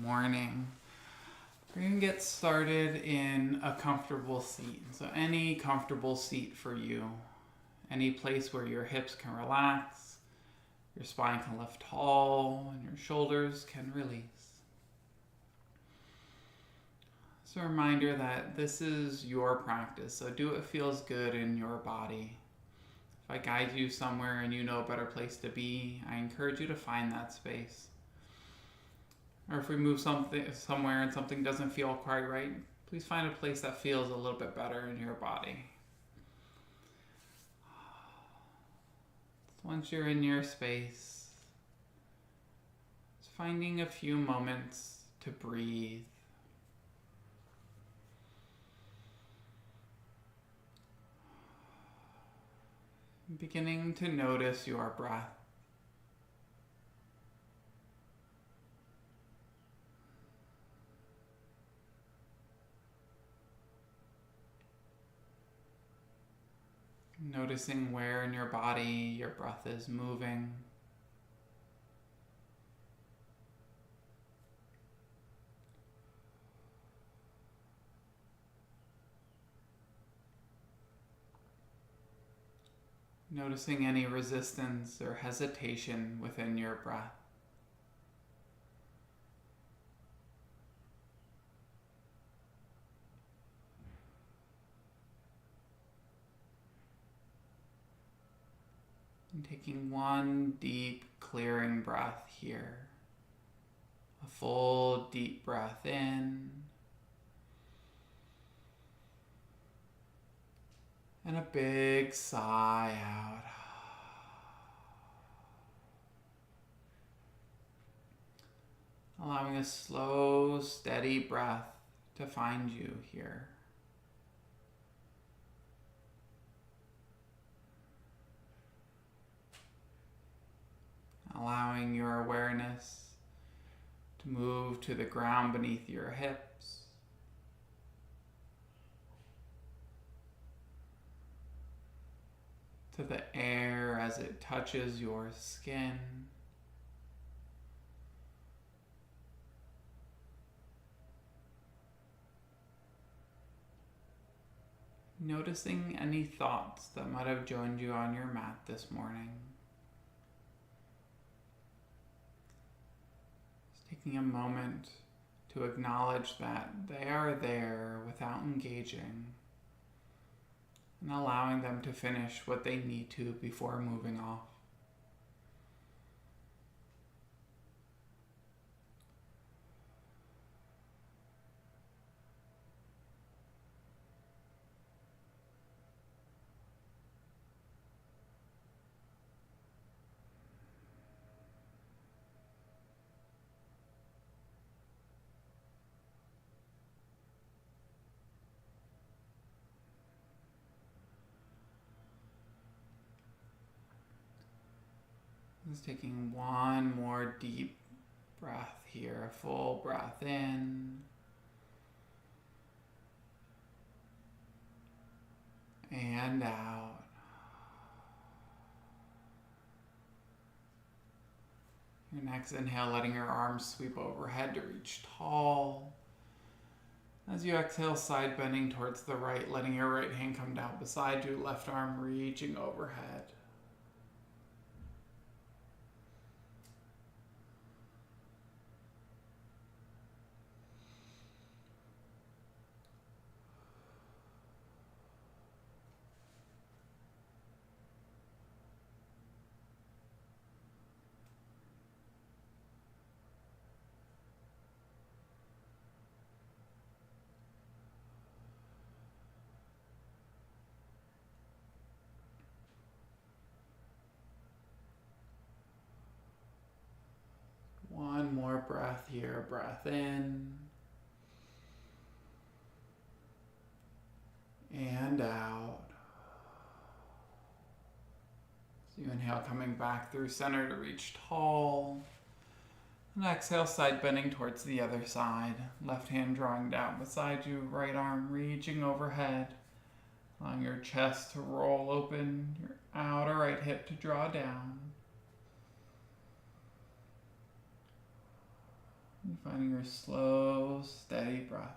morning. We're going to get started in a comfortable seat. So any comfortable seat for you. Any place where your hips can relax, your spine can lift tall, and your shoulders can release. It's a reminder that this is your practice, so do what feels good in your body. If I guide you somewhere and you know a better place to be, I encourage you to find that space. Or if we move somewhere and something doesn't feel quite right, please find a place that feels a little bit better in your body. Once you're in your space, just finding a few moments to breathe. Beginning to notice your breath. Noticing where in your body your breath is moving. Noticing any resistance or hesitation within your breath. And taking one deep, clearing breath here. A full, deep breath in. And a big sigh out. Allowing a slow, steady breath to find you here. Allowing your awareness to move to the ground beneath your hips. To the air as it touches your skin. Noticing any thoughts that might have joined you on your mat this morning. Just taking a moment to acknowledge that they are there without engaging. And allowing them to finish what they need to before moving off. Just taking one more deep breath here, a full breath in. And out. Your next inhale, letting your arms sweep overhead to reach tall. As you exhale, side bending towards the right, letting your right hand come down beside you, left arm reaching overhead. One more breath here, breath in. And out. So you inhale, coming back through center to reach tall. And exhale, side bending towards the other side. Left hand drawing down beside you, right arm reaching overhead. Allowing your chest to roll open, your outer right hip to draw down. And Finding your slow, steady breath.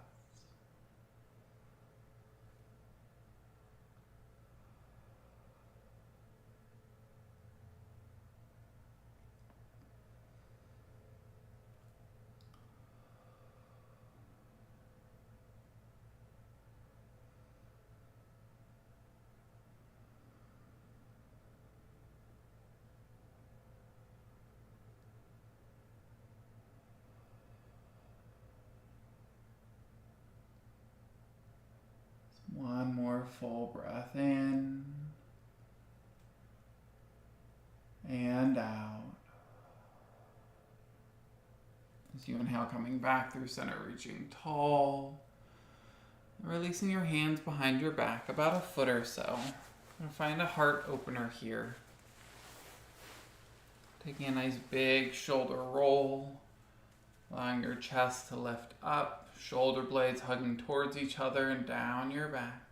One more full breath in and out. As you inhale, coming back through center, reaching tall. Releasing your hands behind your back, about a foot or so. And find a heart opener here. Taking a nice big shoulder roll, allowing your chest to lift up, shoulder blades hugging towards each other and down your back.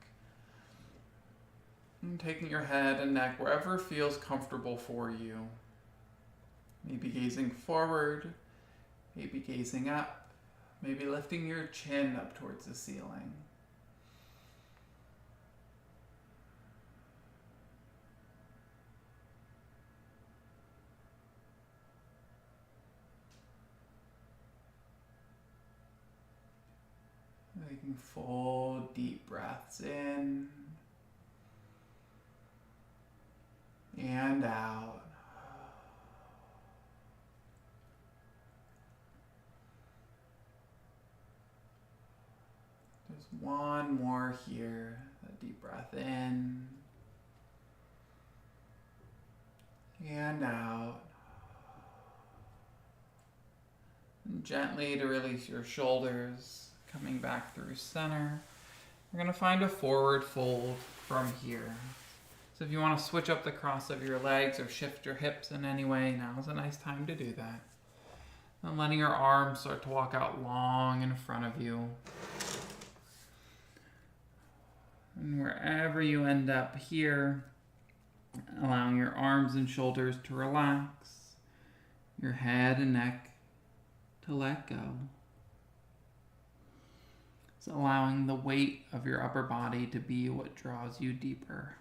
And taking your head and neck wherever feels comfortable for you. Maybe gazing forward, maybe gazing up, maybe lifting your chin up towards the ceiling. Taking full deep breaths in and out. There's one more here. A deep breath in and out. And gently to release your shoulders. Coming back through center. We're going to find a forward fold from here. So if you want to switch up the cross of your legs or shift your hips in any way, now is a nice time to do that. And letting your arms start to walk out long in front of you. And wherever you end up here, allowing your arms and shoulders to relax, your head and neck to let go. Allowing the weight of your upper body to be what draws you deeper.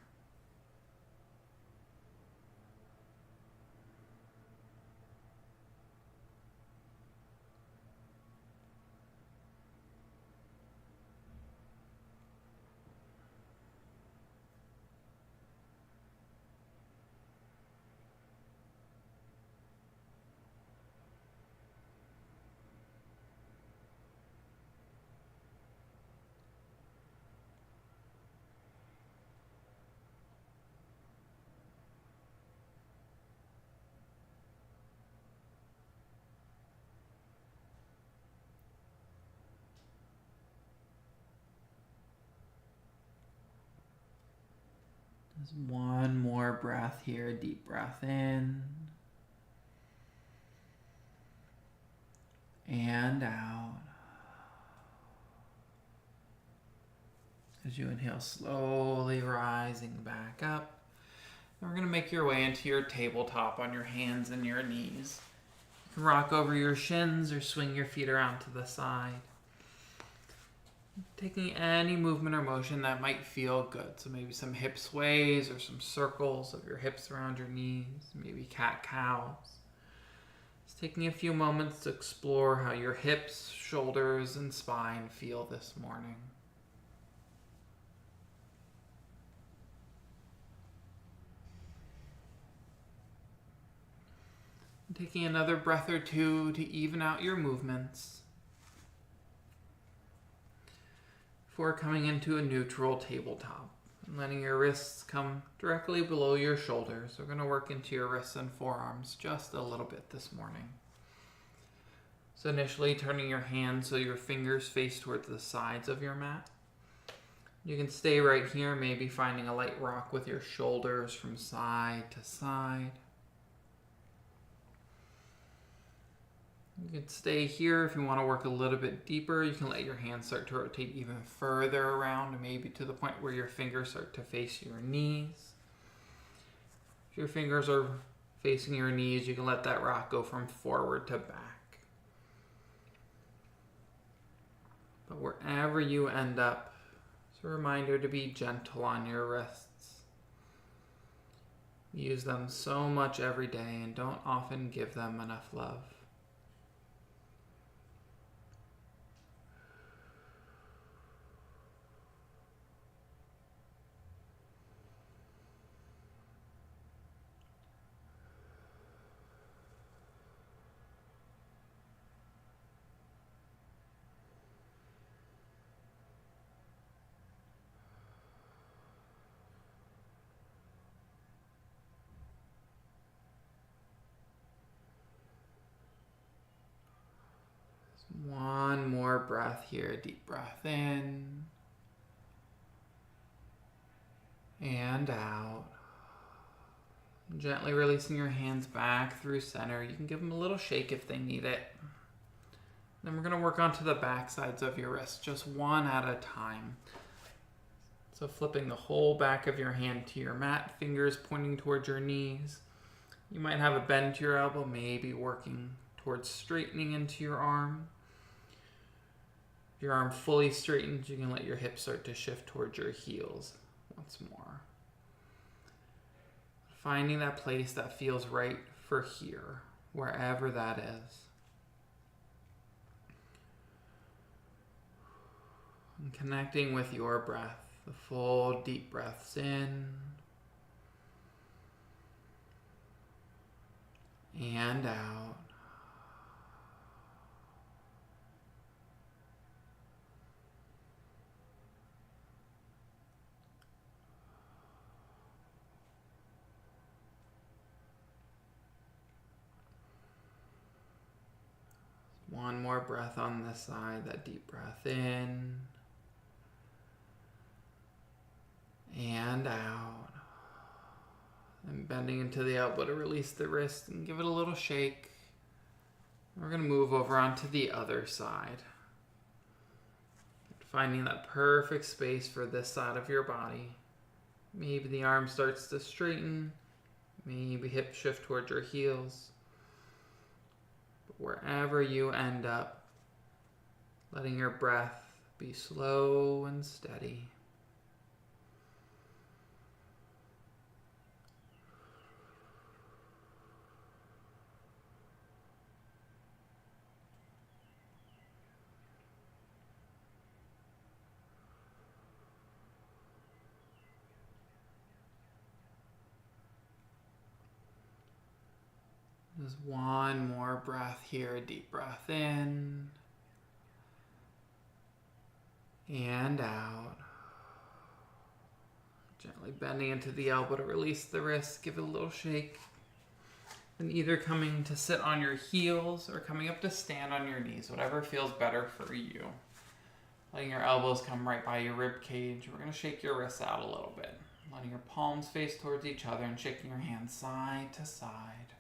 Just one more breath here, deep breath in and out. As you inhale, slowly rising back up. And we're going to make your way into your tabletop on your hands and your knees. You can rock over your shins or swing your feet around to the side. Taking any movement or motion that might feel good. So maybe some hip sways or some circles of your hips around your knees, maybe cat-cows. Just taking a few moments to explore how your hips, shoulders, and spine feel this morning. And taking another breath or two to even out your movements. Before coming into a neutral tabletop and letting your wrists come directly below your shoulders. We're going to work into your wrists and forearms just a little bit this morning. So initially turning your hands so your fingers face towards the sides of your mat. You can stay right here, maybe finding a light rock with your shoulders from side to side. You can stay here if you want to work a little bit deeper. You can let your hands start to rotate even further around, maybe to the point where your fingers start to face your knees. If your fingers are facing your knees, you can let that rock go from forward to back. But wherever you end up, it's a reminder to be gentle on your wrists. Use them so much every day and don't often give them enough love. One more breath here, a deep breath in and out. Gently releasing your hands back through center. You can give them a little shake if they need it. Then we're going to work onto the back sides of your wrists, just one at a time. So flipping the whole back of your hand to your mat, fingers pointing towards your knees. You might have a bend to your elbow, maybe working towards straightening into your arm. If your arm fully straightens, you can let your hips start to shift towards your heels once more. Finding that place that feels right for here, wherever that is. And connecting with your breath, the full deep breaths in and out. One more breath on this side, that deep breath in and out. And bending into the elbow to release the wrist and give it a little shake. We're going to move over onto the other side. Finding that perfect space for this side of your body. Maybe the arm starts to straighten. Maybe hip shift towards your heels. But wherever you end up, letting your breath be slow and steady. Just one more breath here, a deep breath in and out. Gently bending into the elbow to release the wrist, give it a little shake. And either coming to sit on your heels or coming up to stand on your knees, whatever feels better for you. Letting your elbows come right by your rib cage. We're going to shake your wrists out a little bit. Letting your palms face towards each other and shaking your hands side to side.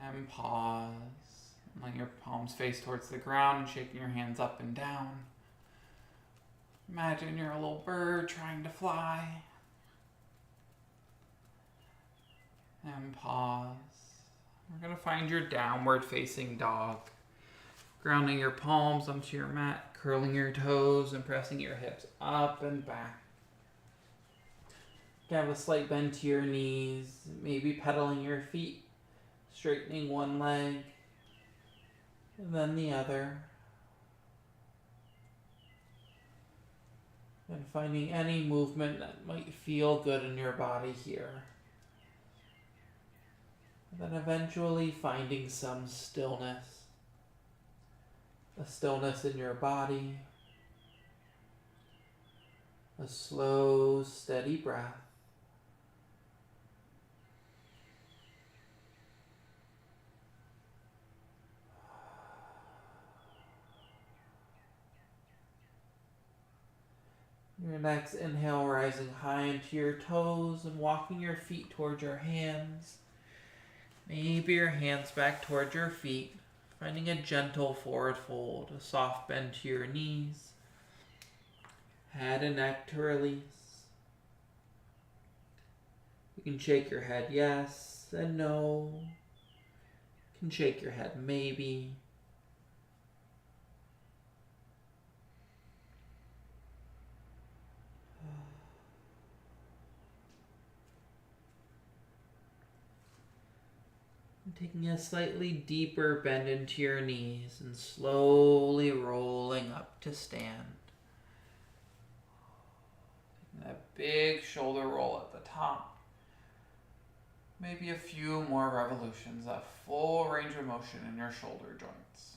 And pause. Letting your palms face towards the ground and shaking your hands up and down. Imagine you're a little bird trying to fly. And pause. We're going to find your downward facing dog. Grounding your palms onto your mat, curling your toes and pressing your hips up and back. You can have a slight bend to your knees, maybe pedaling your feet. Straightening one leg and then the other. And finding any movement that might feel good in your body here. And then eventually finding some stillness. A stillness in your body. A slow, steady breath. Your next inhale, rising high into your toes and walking your feet towards your hands. Maybe your hands back towards your feet, finding a gentle forward fold, a soft bend to your knees. Head and neck to release. You can shake your head yes and no. You can shake your head maybe. Taking a slightly deeper bend into your knees and slowly rolling up to stand. Taking that big shoulder roll at the top. Maybe a few more revolutions, that full range of motion in your shoulder joints.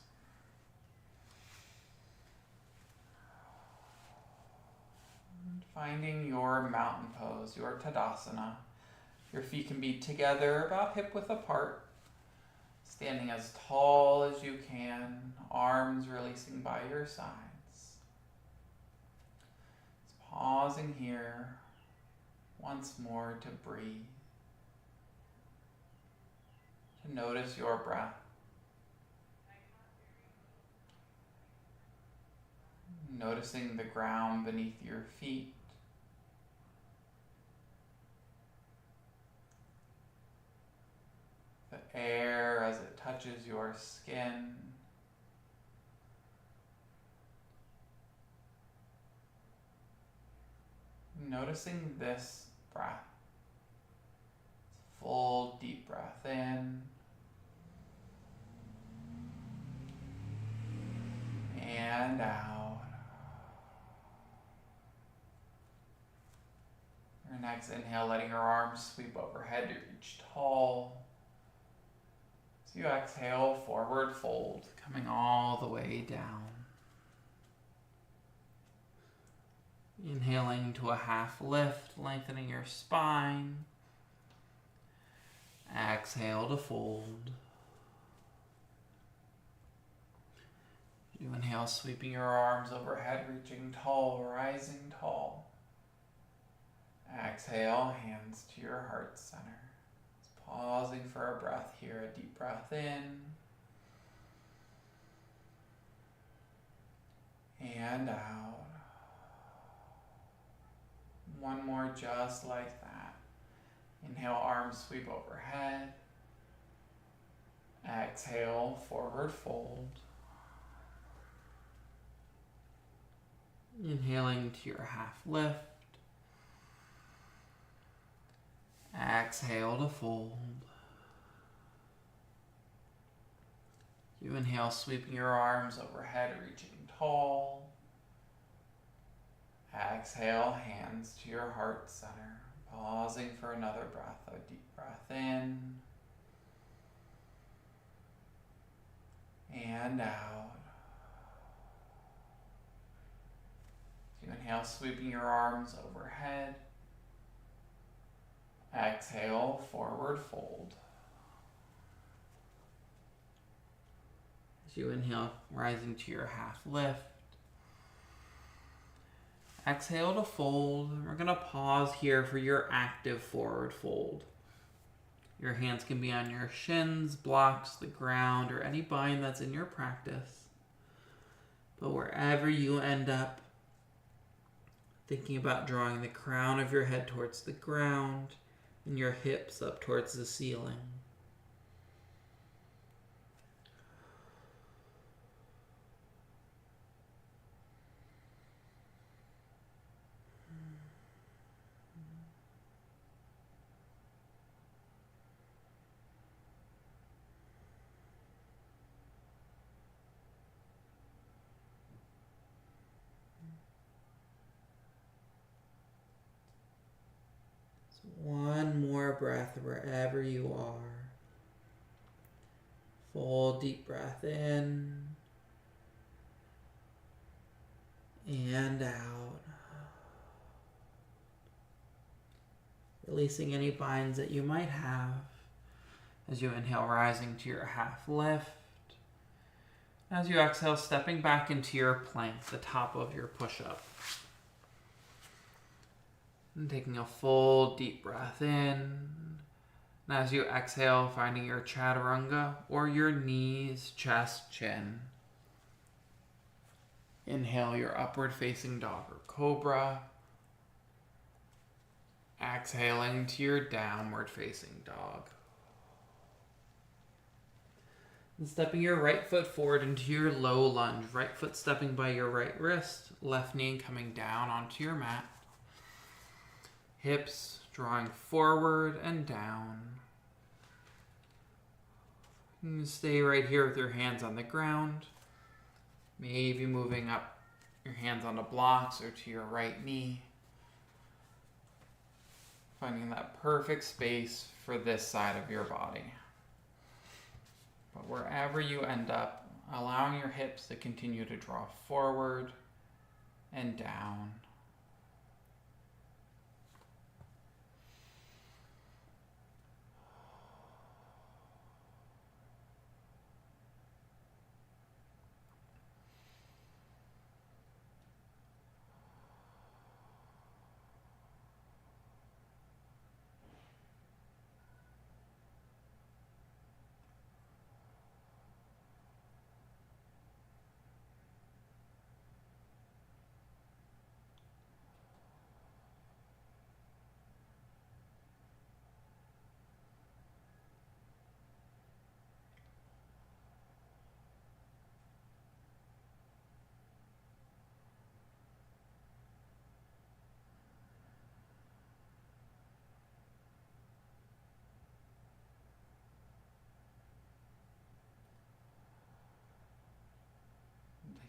And finding your mountain pose, your Tadasana. Your feet can be together about hip width apart. Standing as tall as you can, arms releasing by your sides. Just pausing here once more to breathe, to notice your breath. Noticing the ground beneath your feet. The air as it touches your skin. Noticing this breath. Full deep breath in. And out. Your next inhale, letting your arms sweep overhead to reach tall. So you exhale, forward fold, coming all the way down. Inhaling to a half lift, lengthening your spine. Exhale to fold. You inhale, sweeping your arms overhead, reaching tall, rising tall. Exhale, hands to your heart center. Pausing for a breath here, a deep breath in. And out. One more just like that. Inhale, arms sweep overhead. Exhale, forward fold. Inhaling to your half lift. Exhale to fold. You inhale, sweeping your arms overhead, reaching tall. Exhale, hands to your heart center. Pausing for another breath, a deep breath in. And out. You inhale, sweeping your arms overhead. Exhale, forward fold. As you inhale, rising to your half lift. Exhale to fold. We're going to pause here for your active forward fold. Your hands can be on your shins, blocks, the ground, or any bind that's in your practice. But wherever you end up, thinking about drawing the crown of your head towards the ground and your hips up towards the ceiling. One more breath wherever you are. Full deep breath in and out. Releasing any binds that you might have as you inhale, rising to your half lift. As you exhale, stepping back into your plank, the top of your push-up. And taking a full deep breath in. And as you exhale, finding your chaturanga or your knees, chest, chin. Inhale your upward facing dog or cobra. Exhaling to your downward facing dog. And stepping your right foot forward into your low lunge. Right foot stepping by your right wrist. Left knee coming down onto your mat. Hips drawing forward and down. And stay right here with your hands on the ground. Maybe moving up your hands onto blocks or to your right knee. Finding that perfect space for this side of your body. But wherever you end up, allowing your hips to continue to draw forward and down.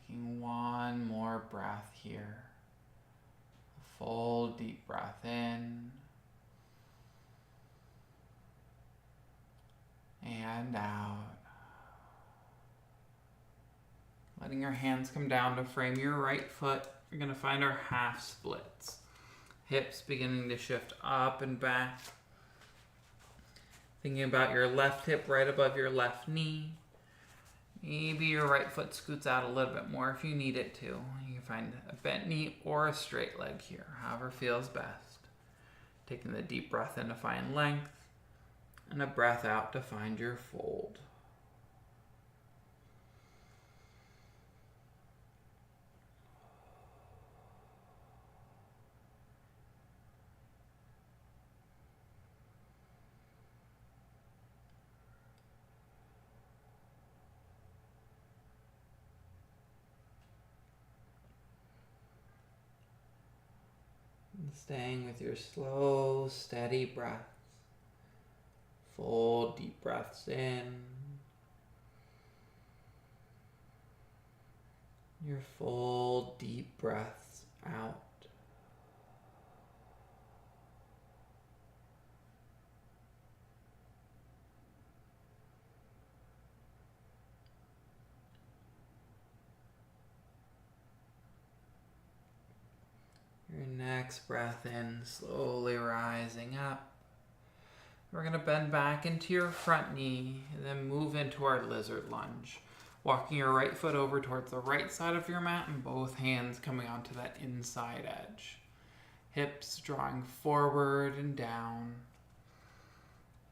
Taking one more breath here. A full deep breath in and out. Letting your hands come down to frame your right foot. You're going to find our half splits. Hips beginning to shift up and back. Thinking about your left hip right above your left knee. Maybe your right foot scoots out a little bit more if you need it to. You can find a bent knee or a straight leg here, however feels best. Taking the deep breath in to find length, and a breath out to find your fold. Staying with your slow, steady breaths. Full, deep breaths in. Your full, deep breaths out. Your next breath in, slowly rising up. We're going to bend back into your front knee and then move into our lizard lunge. Walking your right foot over towards the right side of your mat and both hands coming onto that inside edge. Hips drawing forward and down.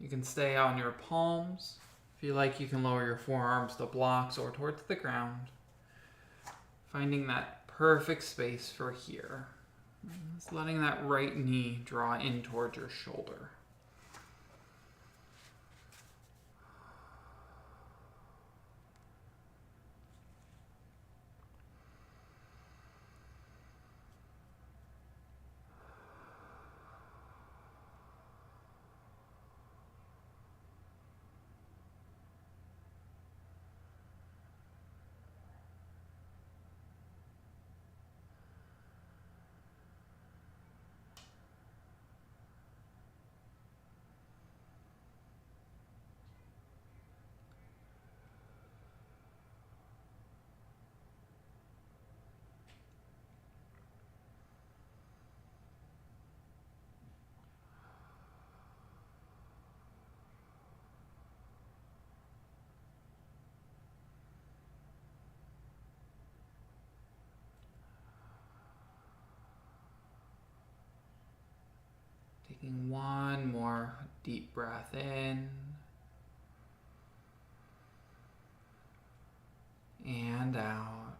You can stay on your palms. If you like, you can lower your forearms to blocks or towards the ground. Finding that perfect space for here. Just letting that right knee draw in towards your shoulder. Taking one more deep breath in and out.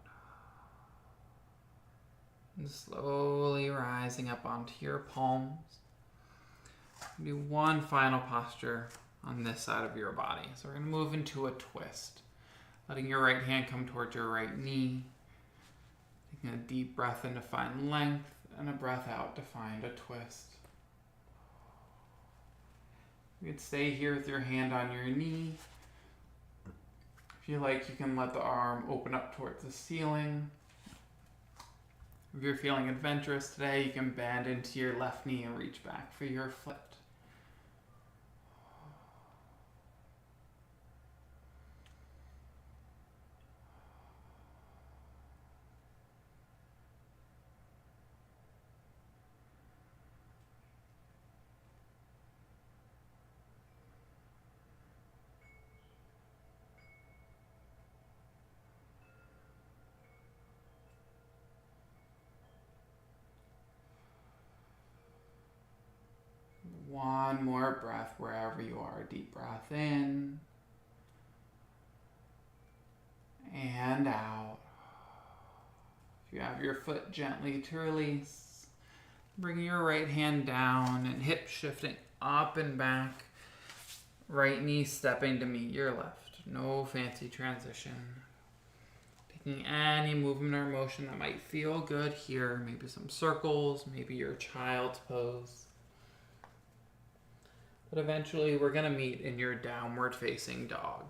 And slowly rising up onto your palms. Do one final posture on this side of your body. So we're going to move into a twist. Letting your right hand come towards your right knee. Taking a deep breath in to find length and a breath out to find a twist. You could stay here with your hand on your knee. If you like, you can let the arm open up towards the ceiling. If you're feeling adventurous today, you can bend into your left knee and reach back for your foot. One more breath wherever you are. Deep breath in and out. If you have your foot gently to release, bring your right hand down and hip shifting up and back. Right knee stepping to meet your left. No fancy transition. Taking any movement or motion that might feel good here. Maybe some circles, maybe your child's pose. But eventually we're going to meet in your downward facing dog.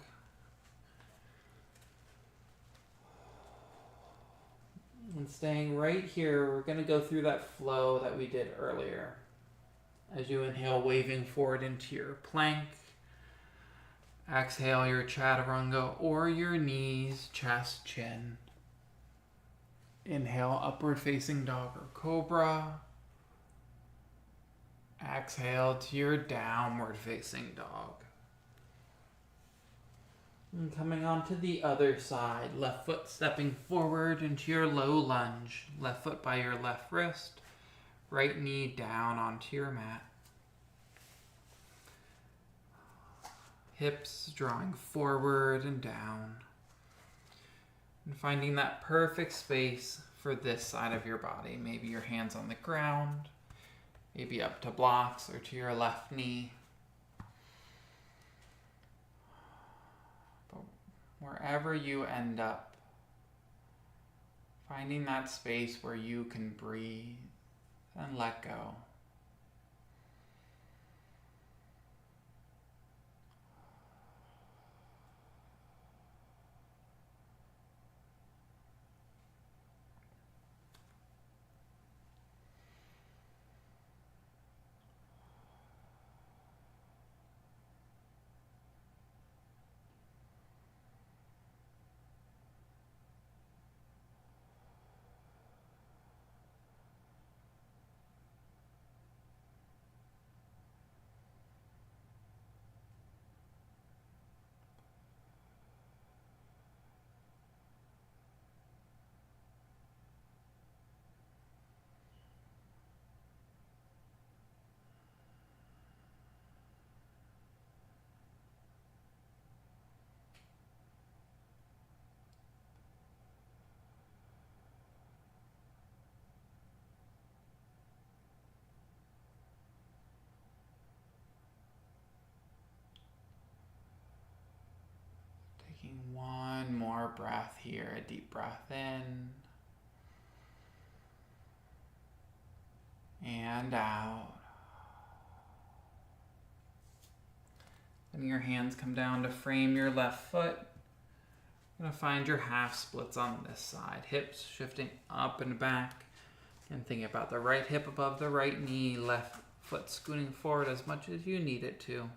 And staying right here, we're going to go through that flow that we did earlier. As you inhale, waving forward into your plank. Exhale your chaturanga or your knees, chest, chin. Inhale, upward facing dog or cobra. Exhale to your downward facing dog. And coming on to the other side, left foot stepping forward into your low lunge. Left foot by your left wrist, right knee down onto your mat. Hips drawing forward and down. And finding that perfect space for this side of your body. Maybe your hands on the ground. Maybe up to blocks or to your left knee. But wherever you end up, finding that space where you can breathe and let go. Taking one more breath here, a deep breath in and out. Letting your hands come down to frame your left foot. You're going to find your half splits on this side. Hips shifting up and back. And thinking about the right hip above the right knee, left foot scooting forward as much as you need it to.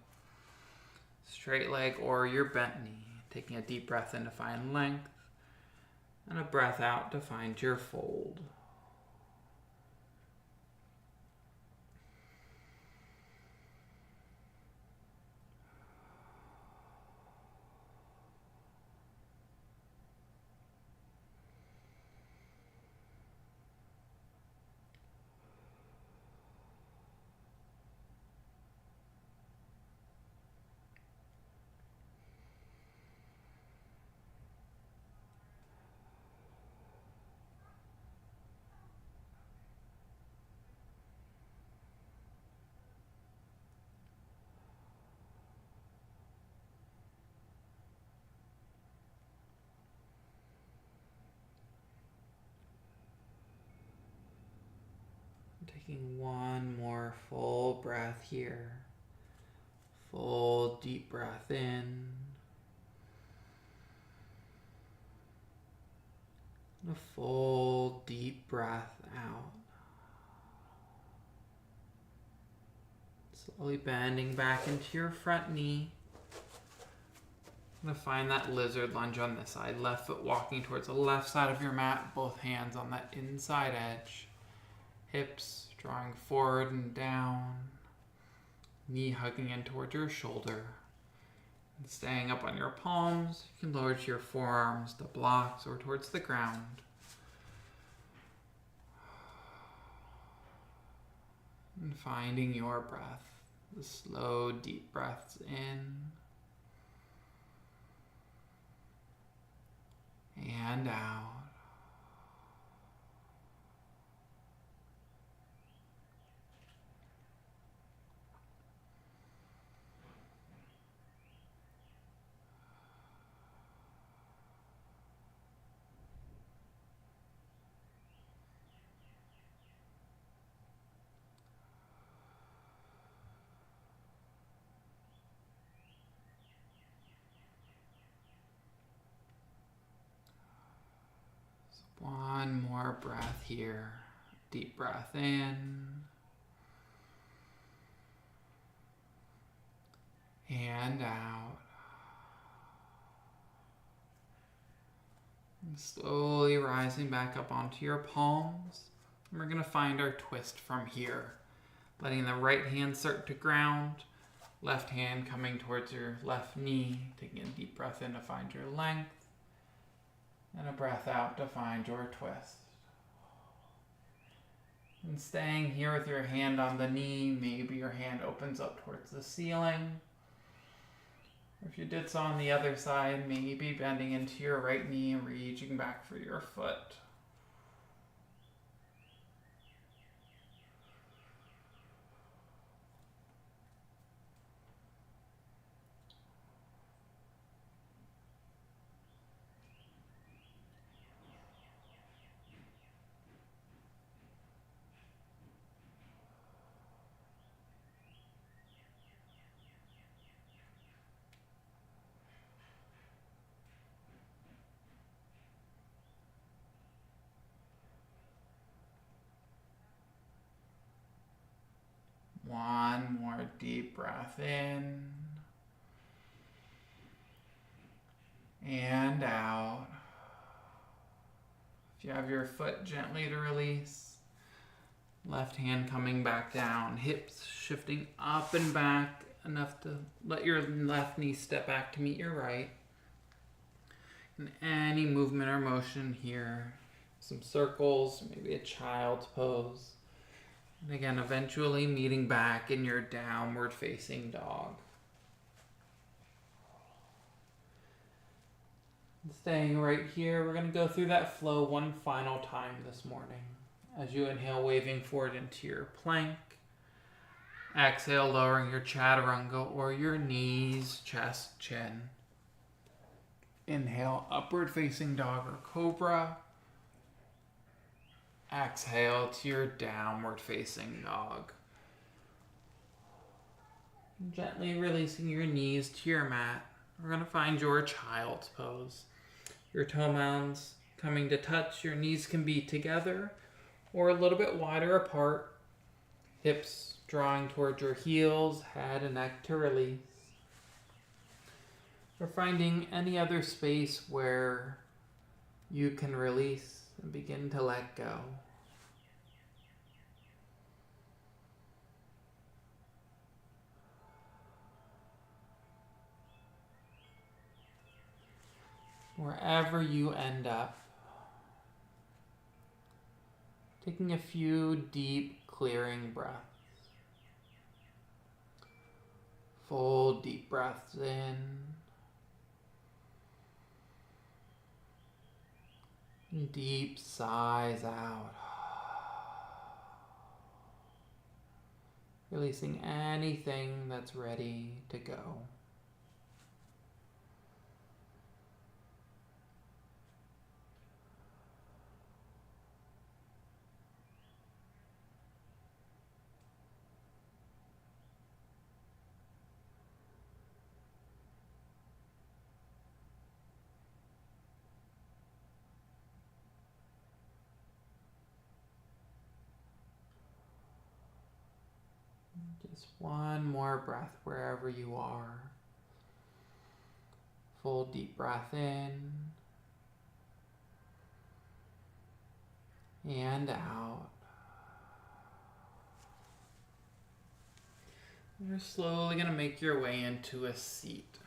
Straight leg or your bent knee. Taking a deep breath in to find length. And a breath out to find your fold. Taking one more full breath here. Full deep breath in. And a full deep breath out. Slowly bending back into your front knee. I'm going to find that lizard lunge on this side. Left foot walking towards the left side of your mat. Both hands on that inside edge. Hips drawing forward and down. Knee hugging in towards your shoulder. And staying up on your palms, you can lower to your forearms, the blocks, or towards the ground. And finding your breath. The slow, deep breaths in and out. One more breath here. Deep breath in and out. And slowly rising back up onto your palms. And we're going to find our twist from here. Letting the right hand start to ground. Left hand coming towards your left knee. Taking a deep breath in to find your length. And a breath out to find your twist. And staying here with your hand on the knee, maybe your hand opens up towards the ceiling. Or if you did so on the other side, maybe bending into your right knee and reaching back for your foot. One more deep breath in and out. If you have your foot gently to release, left hand coming back down, hips shifting up and back enough to let your left knee step back to meet your right. And any movement or motion here, some circles, maybe a child's pose. And again, eventually meeting back in your downward facing dog. Staying right here, we're going to go through that flow one final time this morning. As you inhale, waving forward into your plank. Exhale, lowering your chaturanga or your knees, chest, chin. Inhale, upward facing dog or cobra. Exhale to your downward facing dog. Gently releasing your knees to your mat. We're going to find your child's pose. Your toe mounds coming to touch. Your knees can be together or a little bit wider apart. Hips drawing towards your heels, head and neck to release. We're finding any other space where you can release and begin to let go. Wherever you end up, taking a few deep, clearing breaths. Full deep breaths in. And deep sighs out. Releasing anything that's ready to go. Just one more breath wherever you are. Full deep breath in and out. You're slowly going to make your way into a seat.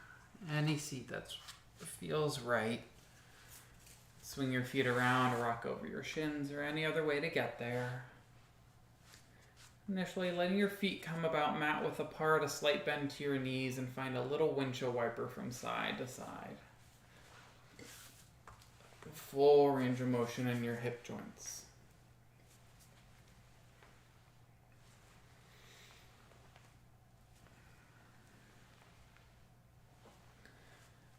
Any seat that feels right. Swing your feet around or rock over your shins or any other way to get there. Initially, letting your feet come about mat width apart, a slight bend to your knees, and find a little windshield wiper from side to side. Full range of motion in your hip joints.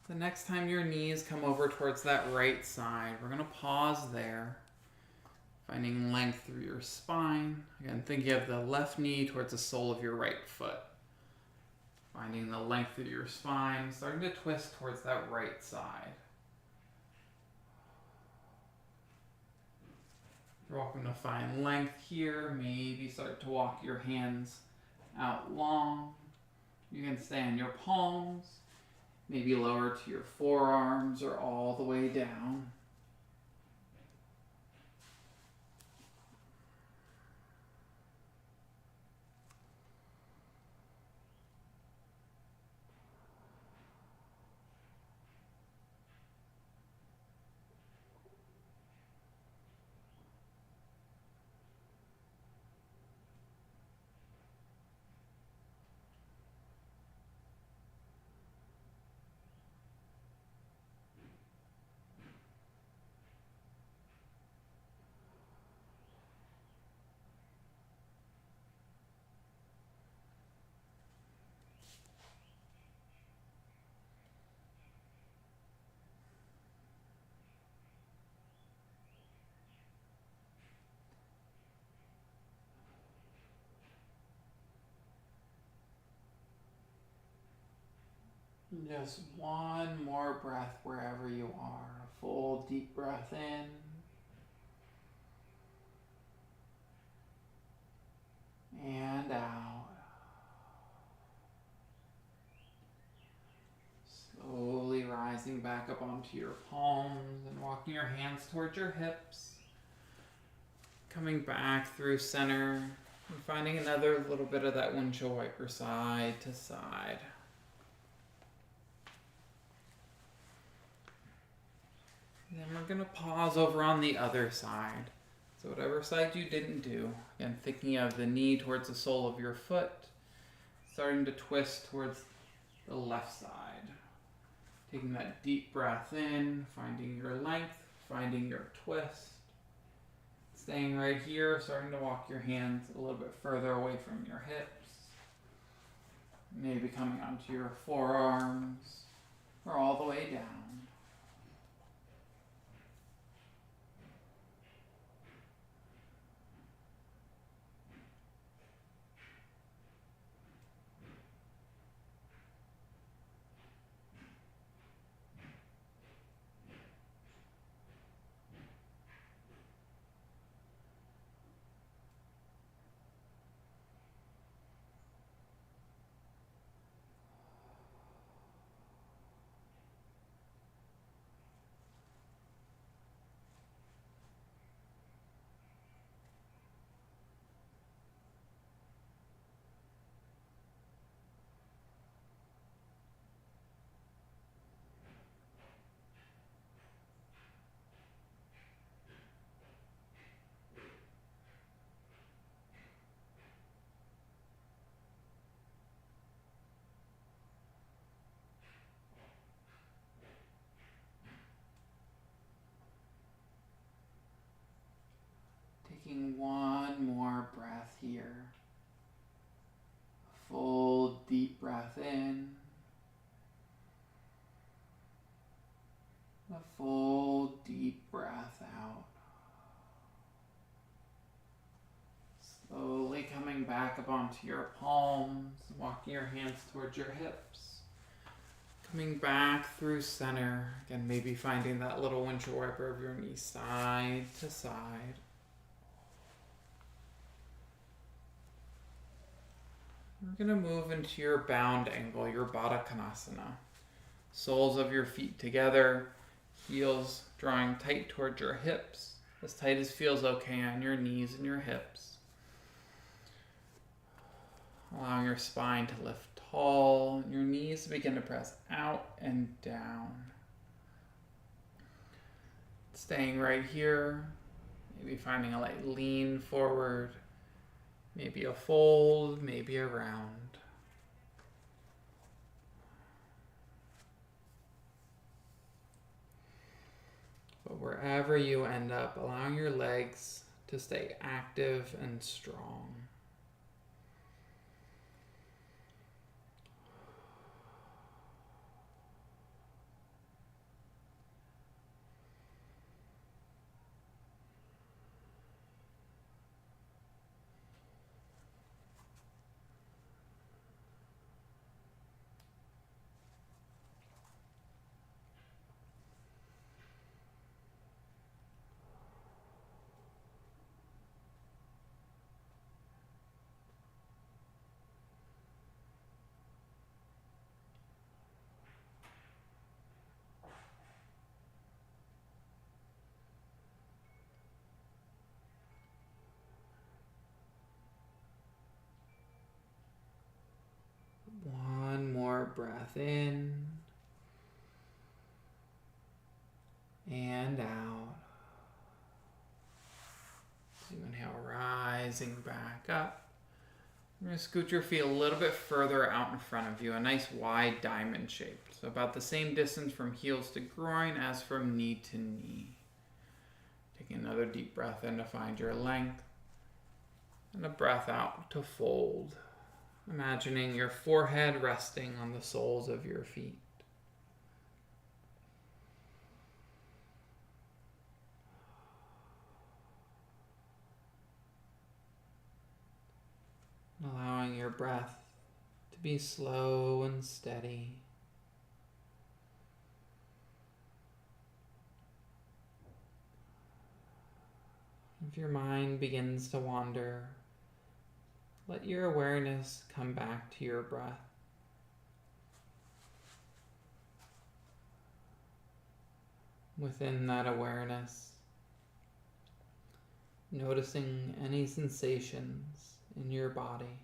The next time your knees come over towards that right side, we're going to pause there. Finding length through your spine. Again, thinking of the left knee towards the sole of your right foot. Finding the length through your spine, starting to twist towards that right side. You're welcome to find length here. Maybe start to walk your hands out long. You can stay on your palms. Maybe lower to your forearms or all the way down. Just one more breath wherever you are. A full deep breath in. And out. Slowly rising back up onto your palms and walking your hands towards your hips. Coming back through center and finding another little bit of that windshield wiper side to side. Then we're going to pause over on the other side. So whatever side you didn't do, again, thinking of the knee towards the sole of your foot, starting to twist towards the left side. Taking that deep breath in, finding your length, finding your twist. Staying right here, starting to walk your hands a little bit further away from your hips. Maybe coming onto your forearms or all the way down. Taking one more breath here. Full deep breath in. A full deep breath out. Slowly coming back up onto your palms, walking your hands towards your hips. Coming back through center. Again, maybe finding that little windshield wiper of your knee side to side. We're going to move into your bound angle, your Baddha Konasana. Soles of your feet together, heels drawing tight towards your hips, as tight as feels okay on your knees and your hips. Allowing your spine to lift tall, and your knees to begin to press out and down. Staying right here, maybe finding a light lean forward, maybe a fold, maybe a round. But wherever you end up, allowing your legs to stay active and strong. One more breath in and out. So you inhale, rising back up. You're going to scoot your feet a little bit further out in front of you, a nice wide diamond shape. So about the same distance from heels to groin as from knee to knee. Taking another deep breath in to find your length. And a breath out to fold. Imagining your forehead resting on the soles of your feet. Allowing your breath to be slow and steady. If your mind begins to wander, let your awareness come back to your breath. Within that awareness, noticing any sensations in your body.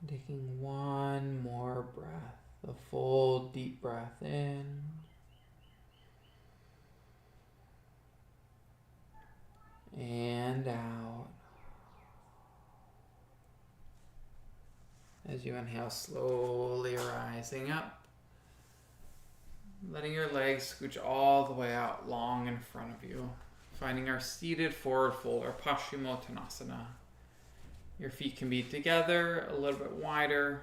Taking one more breath, a full deep breath in. And out. As you inhale, slowly rising up. Letting your legs scooch all the way out long in front of you. Finding our seated forward fold, or Paschimottanasana. Your feet can be together, a little bit wider,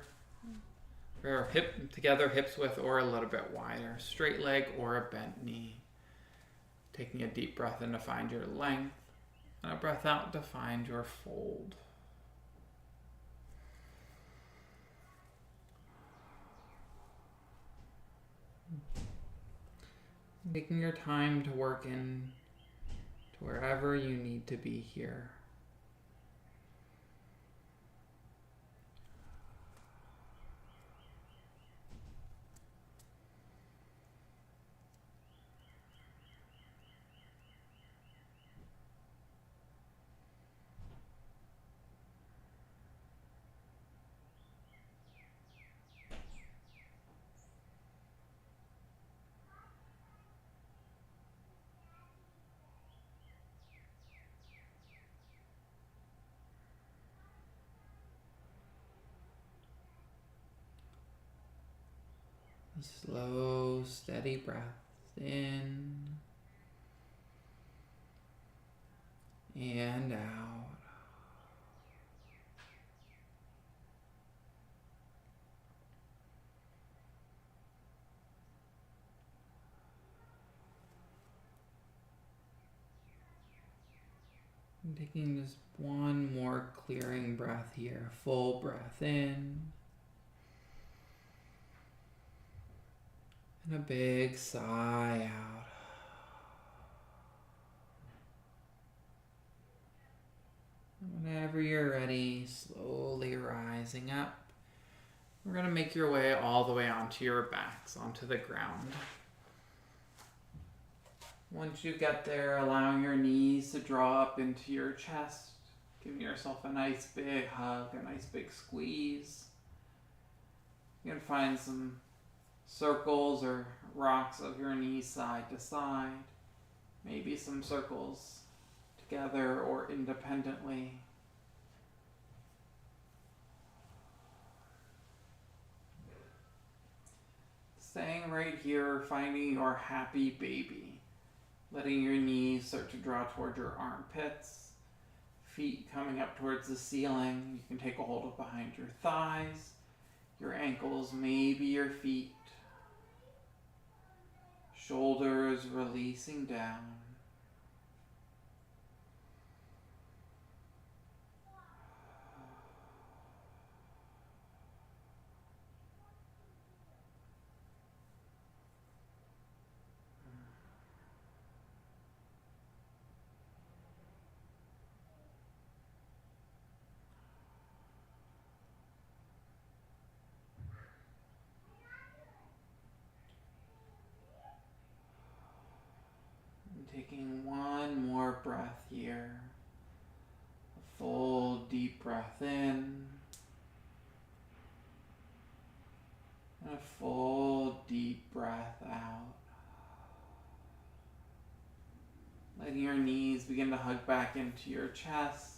or together, hips width, or a little bit wider. Straight leg or a bent knee. Taking a deep breath in to find your length, and a breath out to find your fold. Taking your time to work in to wherever you need to be here. A slow, steady breath in and out. And taking just one more clearing breath here. Full breath in. And a big sigh out. And whenever you're ready, slowly rising up. We're going to make your way all the way onto your backs, onto the ground. Once you get there, allowing your knees to draw up into your chest, giving yourself a nice big hug, a nice big squeeze. You can find some circles or rocks of your knees side to side, maybe some circles together or independently. Staying right here, finding your happy baby. Letting your knees start to draw toward your armpits, feet coming up towards the ceiling. You can take a hold of behind your thighs, your ankles, maybe your feet. Shoulders releasing down. Taking one more breath here. A full deep breath in. And a full deep breath out. Letting your knees begin to hug back into your chest.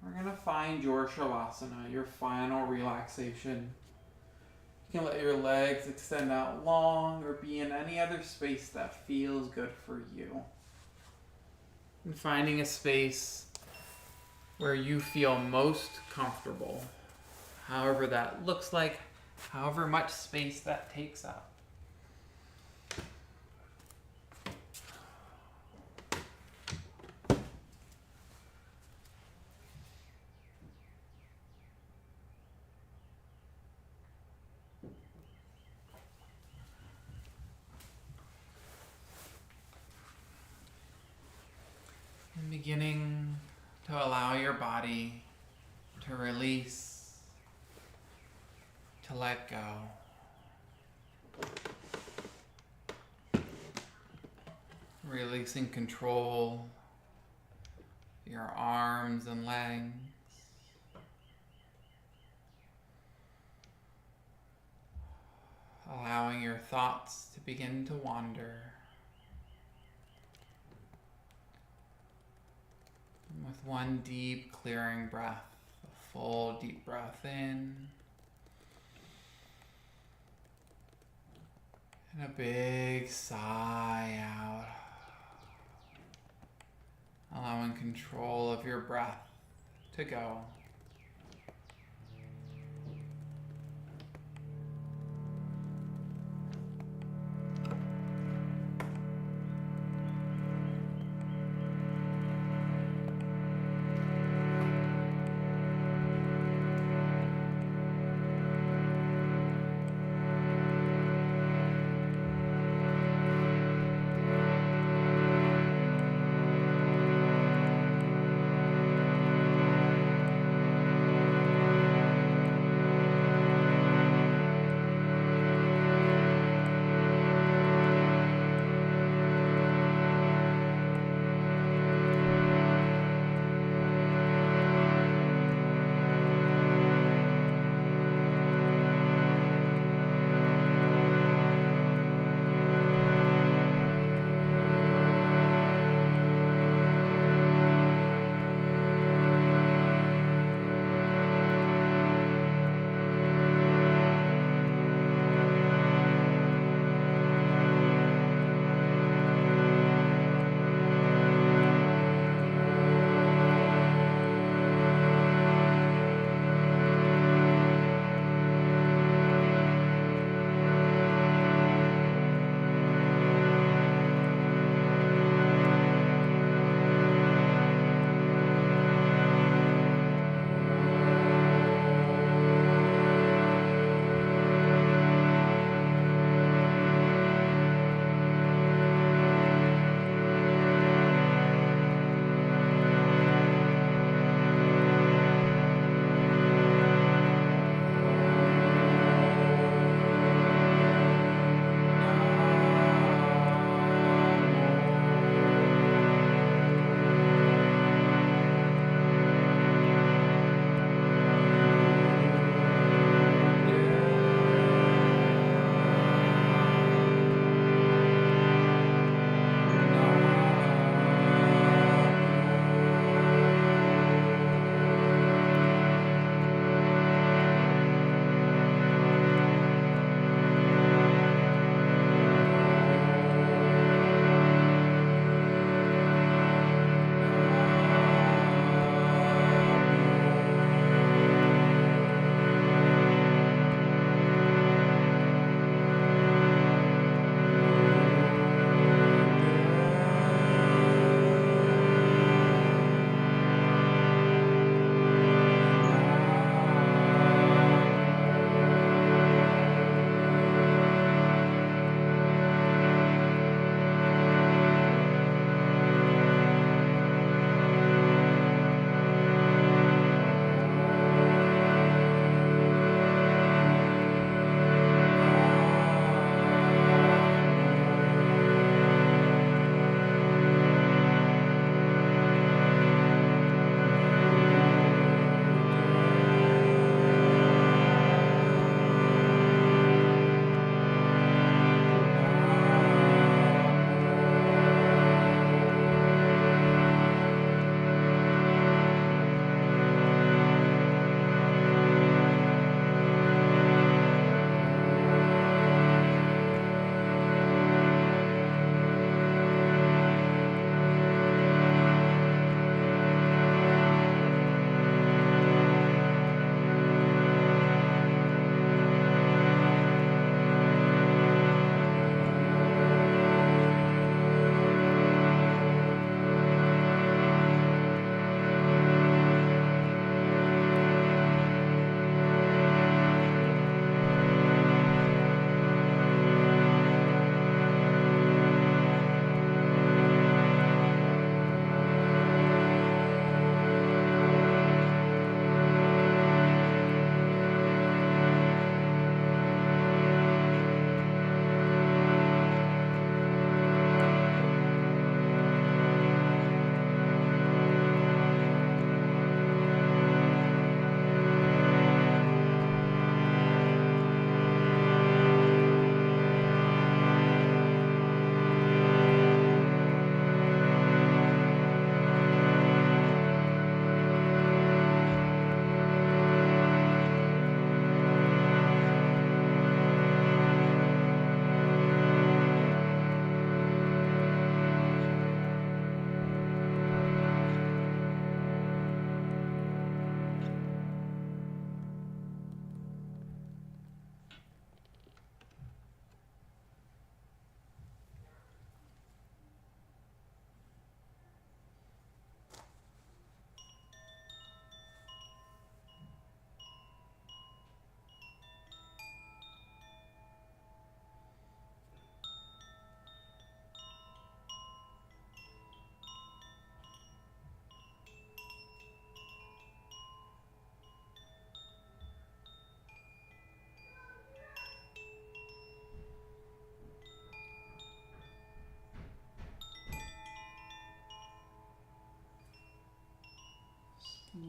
We're going to find your shavasana, your final relaxation. You can let your legs extend out long or be in any other space that feels good for you. And finding a space where you feel most comfortable, however that looks like, however much space that takes up. And beginning to allow your body to release, to let go. Releasing control of your arms and legs. Allowing your thoughts to begin to wander. And with one deep clearing breath, a full deep breath in. And a big sigh out. Allowing control of your breath to go.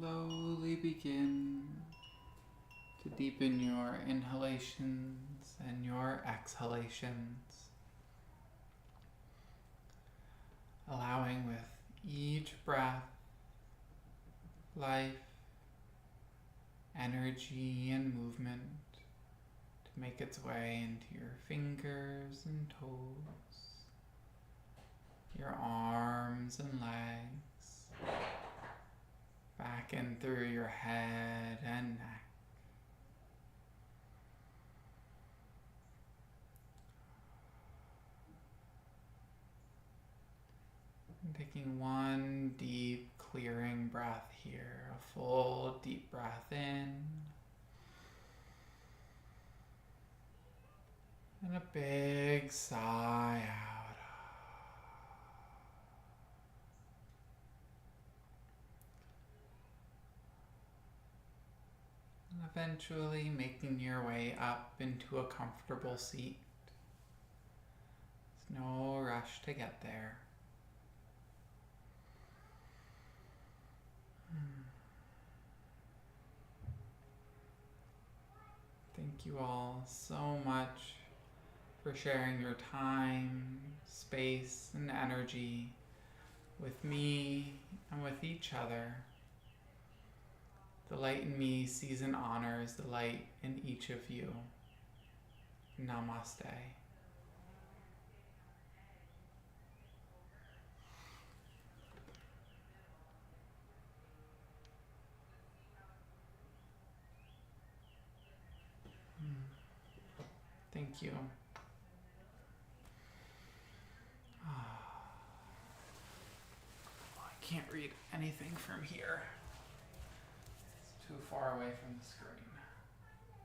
slowly begin to deepen your inhalations and your exhalations, allowing with each breath life, energy, and movement to make its way into your fingers and toes, your arms and legs, back and through your head and neck. And taking one deep clearing breath here, a full deep breath in, and a big sigh out. And eventually making your way up into a comfortable seat. There's no rush to get there. Thank you all so much for sharing your time, space, and energy with me and with each other. The light in me sees and honors the light in each of you. Namaste. Thank you. I can't read anything from here. It's too far away from the screen.